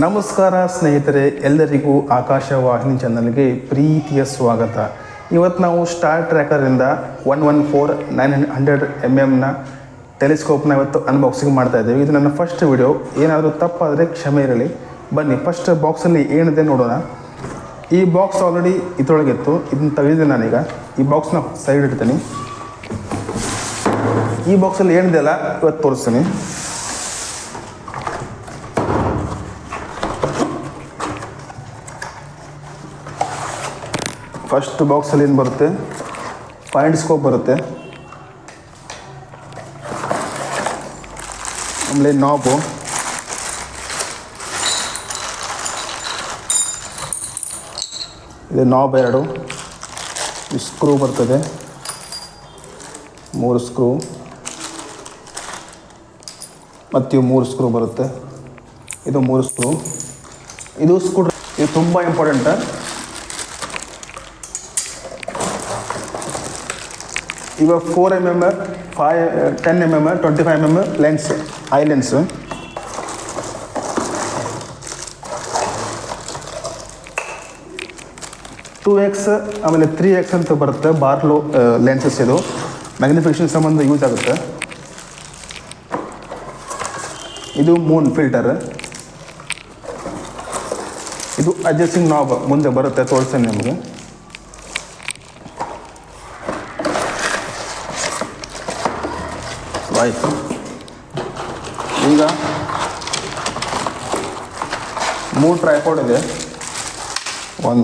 ನಮಸ್ಕಾರ ಸ್ನೇಹಿತರೆ, ಎಲ್ಲರಿಗೂ ಆಕಾಶವಾಹಿನಿ ಚಾನಲ್ಗೆ ಪ್ರೀತಿಯ ಸ್ವಾಗತ. ಇವತ್ತು ನಾವು ಸ್ಟಾರ್ ಟ್ರ್ಯಾಕರಿಂದ 114-900 mm ಟೆಲಿಸ್ಕೋಪ್ನ ಇವತ್ತು ಅನ್ಬಾಕ್ಸಿಂಗ್ ಮಾಡ್ತಾ ಇದ್ದೇವೆ. ಇದು ನನ್ನ ಫಸ್ಟ್ ವಿಡಿಯೋ. ಏನಾದರೂ ತಪ್ಪಾದರೆ ಕ್ಷಮೆ ಇರಲಿ. ಬನ್ನಿ ಫಸ್ಟ್ ಬಾಕ್ಸಲ್ಲಿ ಏನಿದೆ ನೋಡೋಣ. ಈ ಬಾಕ್ಸ್ ಆಲ್ರೆಡಿ ಇದರೊಳಗಿತ್ತು, ಇದನ್ನು ತೆಗೆದಿದ್ದೆ ನಾನೀಗ. ಈ ಬಾಕ್ಸ್ನ ಸೈಡ್ ಇಡ್ತೀನಿ. ಈ ಬಾಕ್ಸಲ್ಲಿ ಏನಿದೆ ಅಲ್ಲ ಇವತ್ತು ತೋರಿಸ್ತೀನಿ. ಫಸ್ಟ್ ಬಾಕ್ಸಲ್ಲಿ ಏನು ಬರುತ್ತೆ, ಪಾಯಿಂಟ್ ಸ್ಕೋಪ್ ಬರುತ್ತೆ, ಆಮೇಲೆ ನಾಬು, ಇದು ನಾಬ್ 2, ಈ ಸ್ಕ್ರೂ ಬರ್ತದೆ, 3 ಸ್ಕ್ರೂ, ಮತ್ತು ಇವು 3 ಸ್ಕ್ರೂ ಬರುತ್ತೆ. ಇದು 3 ಸ್ಕ್ರೂ. ಇದು ಸ್ಕ್ರೂ, ಇದು ತುಂಬ ಇಂಪಾರ್ಟೆಂಟ್. ಇವಾಗ 4 mm, 10 mm, 25 mm lens, I lens. Two X ಆಮೇಲೆ 3x ಅಂತ ಬರುತ್ತೆ ಬಾರ್ಲೋ ಲೆನ್ಸಸ್. ಇದು ಮ್ಯಾಗ್ನಿಫಿಕೇಷನ್ ಸಂಬಂಧ ಯೂಸ್ ಆಗುತ್ತೆ. ಇದು ಮೂನ್ ಫಿಲ್ಟರ್. ಇದು ಅಡ್ಜಸ್ಟಿಂಗ್ ನಾಬ್ ಮುಂದೆ ಬರುತ್ತೆ, ತೋರಿಸ್ತೇನೆ ನಿಮಗೆ. ಆಯಿತು. ಈಗ 3 ಟ್ರೈಪಾಡ್ ಇದೆ. 1,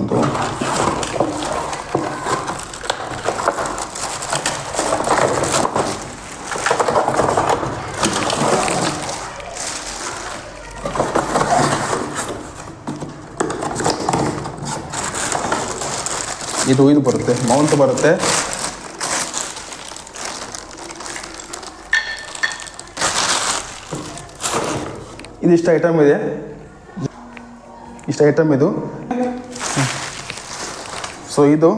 ಇದು ಬರುತ್ತೆ, ಮೌಂಟ್ ಬರುತ್ತೆ. ಇದಿಷ್ಟು ಐಟಮ್ ಇದೆ, ಇಷ್ಟು ಐಟಮ್ ಇದು. ಸೊ ಇದು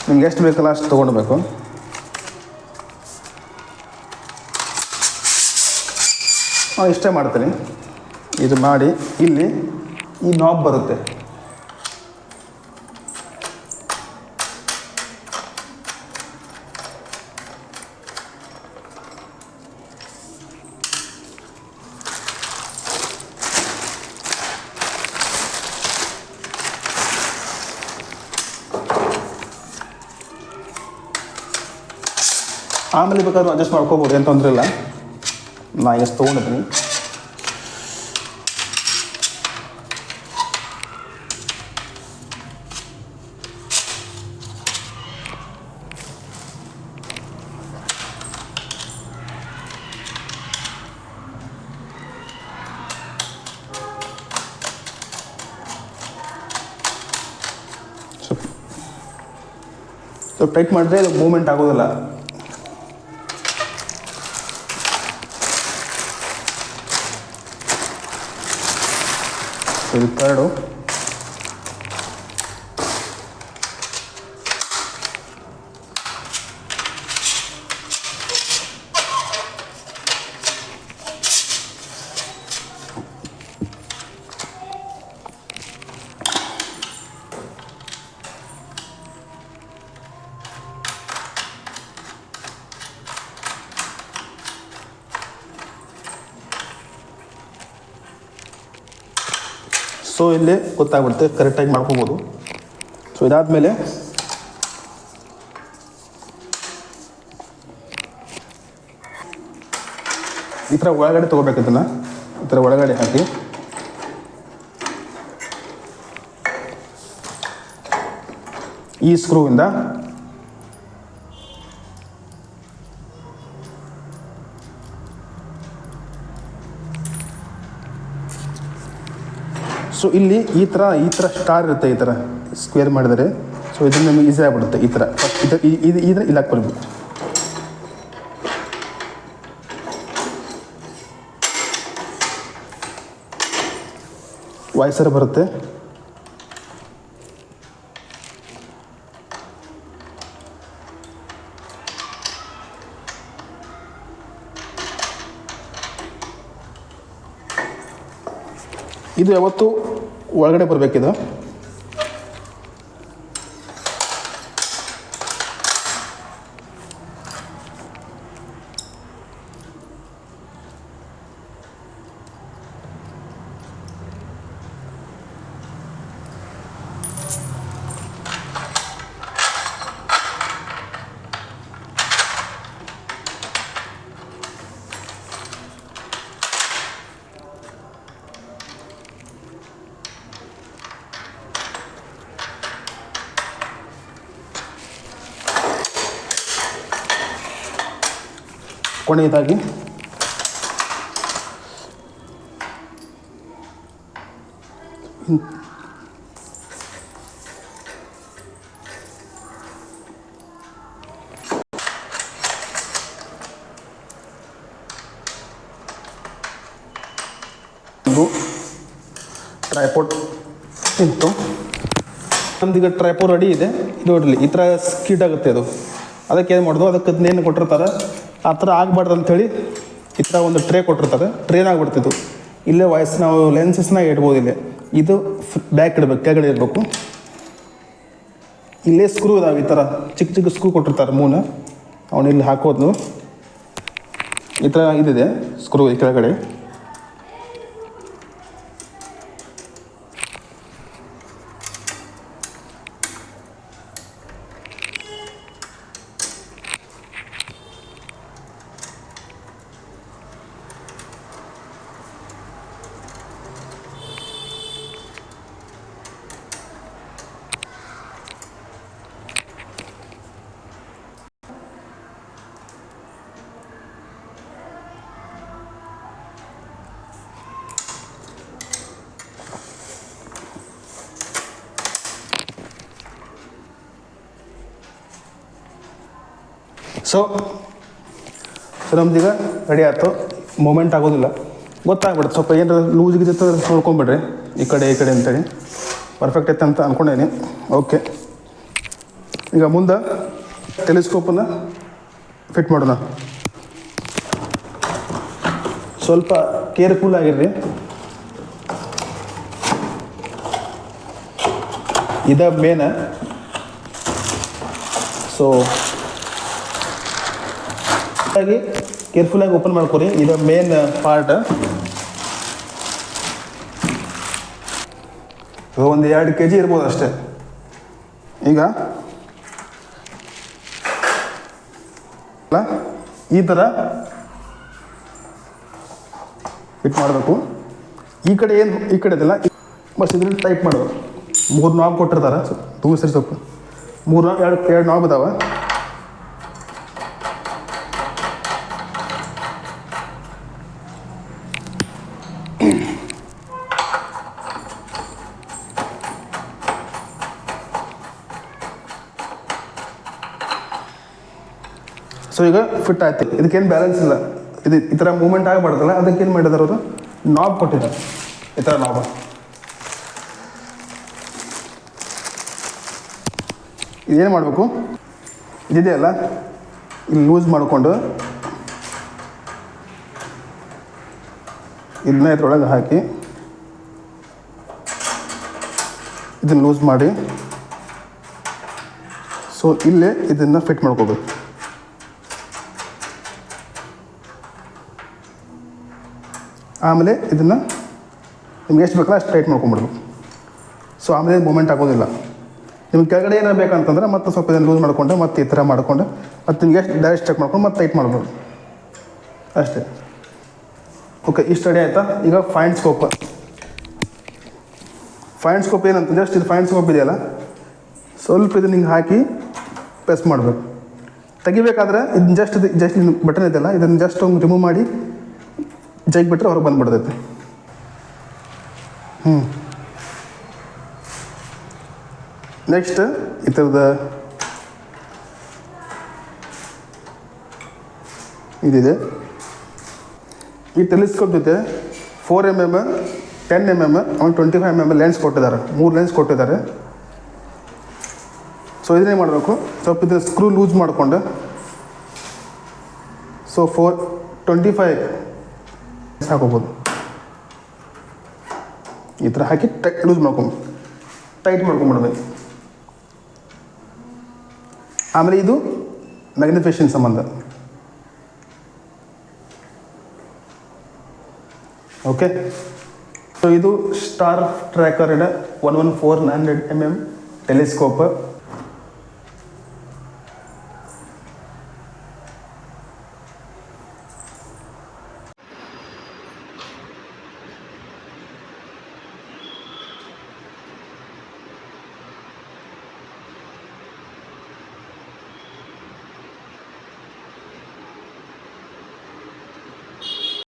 ನಿಮ್ಗೆ ಎಷ್ಟು ಬೇಕಲ್ಲ ಅಷ್ಟು ತೊಗೊಳ್ಬೇಕು. ಇಷ್ಟೇ ಮಾಡ್ತೀನಿ. ಇದು ಮಾಡಿ ಇಲ್ಲಿ ಈ ನಾಬ್ ಬರುತ್ತೆ. ಆಮೇಲೆ ಬೇಕಾದ್ರೂ ಅಡ್ಜಸ್ಟ್ ಮಾಡ್ಕೋಬೋದು, ಏನು ತೊಂದರೆ ಇಲ್ಲ. ನಾ ಎಷ್ಟು ತೊಗೊಂಡಿದ್ದೀನಿ. ಸ್ವಲ್ಪ ಟೈಟ್ ಮಾಡಿದ್ರೆ ಇದು ಮೂವ್ಮೆಂಟ್ ಆಗೋದಿಲ್ಲ. ಇದು ಥರ್ಡು. ಸೊ ಇಲ್ಲಿ ಗೊತ್ತಾಗ್ಬಿಡುತ್ತೆ, ಕರೆಕ್ಟಾಗಿ ಮಾಡ್ಕೋಬೋದು. ಸೊ ಇದಾದಮೇಲೆ ಈ ಥರ ಒಳಗಡೆ ತೊಗೋಬೇಕು. ಇದನ್ನು ಈ ಥರ ಒಳಗಡೆ ಹಾಕಿ ಈ ಸ್ಕ್ರೂವಿಂದ ಸೊ ಇಲ್ಲಿ ಈ ಥರ ಸ್ಟಾರ್ ಇರುತ್ತೆ, ಈ ಥರ ಸ್ಕ್ವೇರ್ ಮಾಡಿದರೆ. ಸೊ ಇದನ್ನು ನಮಗೆ ಈಸಿ ಆಗಿಬಿಡುತ್ತೆ. ಈ ಥರ ಇದು ಇಲ್ಲಿ ಹಾಕ್ಬರ್ಬೇಕು. ವಾಯ್ಸರ್ ಬರುತ್ತೆ. ಇದು ಯಾವತ್ತೂ ಒಳಗಡೆ ಬರಬೇಕಿದು. ಕೊನೆಯದಾಗಿ ಒಂದು ಟ್ರೈಪೋಡ್ ಇತ್ತು. ನಮ್ದೀಗ ಟ್ರೈಪೋಡ್ ರೆಡಿ ಇದೆ. ಇದು ನೋಡ್ರಿ ಈ ಥರ ಸ್ಕಿಡ್ ಆಗುತ್ತೆ. ಅದು ಅದಕ್ಕೆ ಏನು ಮಾಡೋದು, ಅದಕ್ಕೆ ಅದನ್ನೇನು ಕೊಟ್ಟಿರ್ತಾರೆ ಆ ಥರ ಆಗಬಾರ್ದು ಅಂಥೇಳಿ ಈ ಥರ ಒಂದು ಟ್ರೇ ಕೊಟ್ಟಿರ್ತಾರೆ. ಟ್ರೇನ್ ಆಗಿಬಿಡ್ತಿದ್ದು ಇಲ್ಲೇ ವಾಯ್ಸ್ ನಾವು ಲೆನ್ಸಸ್ನ ಇಡ್ಬೋದು. ಇಲ್ಲೇ ಇದು ಬ್ಯಾಕ್ ಇಡಬೇಕು, ಕೆಳಗಡೆ ಇರಬೇಕು. ಇಲ್ಲೇ ಸ್ಕ್ರೂ ಇದಾವೆ, ಈ ಥರ ಚಿಕ್ಕ ಚಿಕ್ಕ ಸ್ಕ್ರೂ ಕೊಟ್ಟಿರ್ತಾರೆ ಮೂನ. ಅವನು ಇಲ್ಲಿ ಹಾಕೋದು ಈ ಥರ ಇದಿದೆ ಸ್ಕ್ರೂ ಈ ಕೆಳಗಡೆ. ಸೊ ನಮ್ದೀಗ ರೆಡಿ ಆಯ್ತು. ಮೂಮೆಂಟ್ ಆಗೋದಿಲ್ಲ, ಗೊತ್ತಾಗ್ಬಿಡುತ್ತೆ. ಸ್ವಲ್ಪ ಏನಾರ ಲೂಸ್ ಗಿದ್ದಿತ್ತು ನೋಡ್ಕೊಂಬಿಡ್ರಿ ಈ ಕಡೆ ಅಂತೇಳಿ. ಪರ್ಫೆಕ್ಟ್ ಐತೆ ಅಂತ ಅಂದ್ಕೊಂಡೇನಿ. ಓಕೆ, ಈಗ ಮುಂದೆ ಟೆಲಿಸ್ಕೋಪನ್ನು ಫಿಟ್ ಮಾಡೋಣ. ಸ್ವಲ್ಪ ಕೇರ್ಫುಲ್ ಆಗಿರ್ರಿ. ಇದ ಮೇನ್. ಸೊ ಹಾಗಾಗಿ ಕೇರ್ಫುಲ್ಲಾಗಿ ಓಪನ್ ಮಾಡ್ಕೊರಿ. ಇದು ಮೇನ್ ಪಾರ್ಟ್. ಒಂದು 2 kg ಇರ್ಬೋದು ಅಷ್ಟೇ. ಈಗ ಈ ಥರ ಫಿಟ್ ಮಾಡಬೇಕು. ಈ ಕಡೆ ಏನು ಈ ಕಡೆ ಇದೆಲ್ಲ ಬಸ್ ಇದ್ರಲ್ಲಿ ಟೈಪ್ ಮಾಡೋದು. 3 ನಾಬ್ ಕೊಟ್ಟಿರ್ತಾರೆ. ತೂಗಿಸ್ರಿ ಸ್ವಲ್ಪ. 3 ನಾಬ್, 2 ನಾಬ್ ಇದಾವೆ. ಸೊ ಈಗ ಫಿಟ್ ಆಯ್ತು. ಇದಕ್ಕೇನು ಬ್ಯಾಲೆನ್ಸ್ ಇಲ್ಲ. ಇದು ಈ ಥರ ಮೂವ್ಮೆಂಟ್ ಆಗಬಾರ್ದಲ್ಲ, ಅದಕ್ಕೇನು ಮಾಡಿದಾರೆ ಅವರು ನಾಬ್ ಕೊಟ್ಟಿದ್ದಾರೆ. ಈ ಥರ ನಾಬ ಇದೇನು ಮಾಡಬೇಕು, ಇದಿದೆಯಲ್ಲ ಇಲ್ಲಿ ಲೂಸ್ ಮಾಡಿಕೊಂಡು ಇದನ್ನ ಇದ್ರೊಳಗೆ ಹಾಕಿ ಇದನ್ನು ಲೂಸ್ ಮಾಡಿ ಸೊ ಇಲ್ಲೇ ಇದನ್ನು ಫಿಟ್ ಮಾಡ್ಕೋಬೇಕು. ಆಮೇಲೆ ಇದನ್ನು ನಿಮ್ಗೆ ಎಷ್ಟು ಬೇಕಲ್ಲ ಅಷ್ಟು ಟೈಟ್ ಮಾಡ್ಕೊಂಬಿಡ್ಬೇಕು. ಸೊ ಆಮೇಲೆ ಮೂಮೆಂಟ್ ಆಗೋದಿಲ್ಲ. ನಿಮ್ಗೆ ಕೆಳಗಡೆ ಏನಾರು ಬೇಕಂತಂದ್ರೆ ಮತ್ತೆ ಸ್ವಲ್ಪ ಇದನ್ನು ಲೂಸ್ ಮಾಡಿಕೊಂಡು ಮತ್ತೆ ಈ ಥರ ಮಾಡಿಕೊಂಡು ಮತ್ತು ನಿಮ್ಗೆ ಎಷ್ಟು ಡೈರೆಕ್ಟ್ ಚೆಕ್ ಮಾಡ್ಕೊಂಡು ಮತ್ತೆ ಟೈಟ್ ಮಾಡ್ಬೋದು ಅಷ್ಟೇ. ಓಕೆ, ಇಷ್ಟು ರೆಡಿ ಆಯಿತಾ. ಈಗ ಫೈಂಡ್ ಸ್ಕೋಪ್ ಏನಂತ ಜಸ್ಟ್ ಇದು ಫೈಂಡ್ ಸ್ಕೋಪ್ ಇದೆಯಲ್ಲ, ಸ್ವಲ್ಪ ಇದನ್ನು ಹಿಂಗೆ ಹಾಕಿ ಪ್ರೆಸ್ ಮಾಡಬೇಕು. ತೆಗಿಬೇಕಾದ್ರೆ ಇದನ್ನ ಜಸ್ಟ್ ಬಟನ್ ಇದೆಯಲ್ಲ ಇದನ್ನು ಜಸ್ಟ್ ಒಂದು ರಿಮೂವ್ ಮಾಡಿ ಜೈಗ್ ಬಿಟ್ಟರೆ ಹೊರಗೆ ಬಂದುಬಿಡ್ತೈತೆ. ನೆಕ್ಸ್ಟ್ ಈ ಥರದ ಇದಿದೆ. ಈ ಟೆಲಿಸ್ಕೋಪ್ ಜೊತೆ 4mm, 10mm, 25mm ಲೆನ್ಸ್ ಕೊಟ್ಟಿದ್ದಾರೆ. 3 ಲೆನ್ಸ್ ಕೊಟ್ಟಿದ್ದಾರೆ. ಸೊ ಇದನ್ನೇ ಮಾಡಬೇಕು, ಸ್ವಲ್ಪ ಇದನ್ನು ಸ್ಕ್ರೂ ಲೂಸ್ ಮಾಡಿಕೊಂಡು ಸೊ 425 ಹಾಕೋಬೋದು. ಈ ಥರ ಹಾಕಿ ಲೂಸ್ ಟೈಟ್ ಮಾಡ್ಕೊಂಬಿಡ್ಬೇಕು. ಆಮೇಲೆ ಇದು ಮ್ಯಾಗ್ನಿಫಿಕೇಷನ್ ಸಂಬಂಧ. ಓಕೆ, ಸೊ ಇದು ಸ್ಟಾರ್ ಟ್ರ್ಯಾಕರ್ 11400 mm ಟೆಲಿಸ್ಕೋಪ್.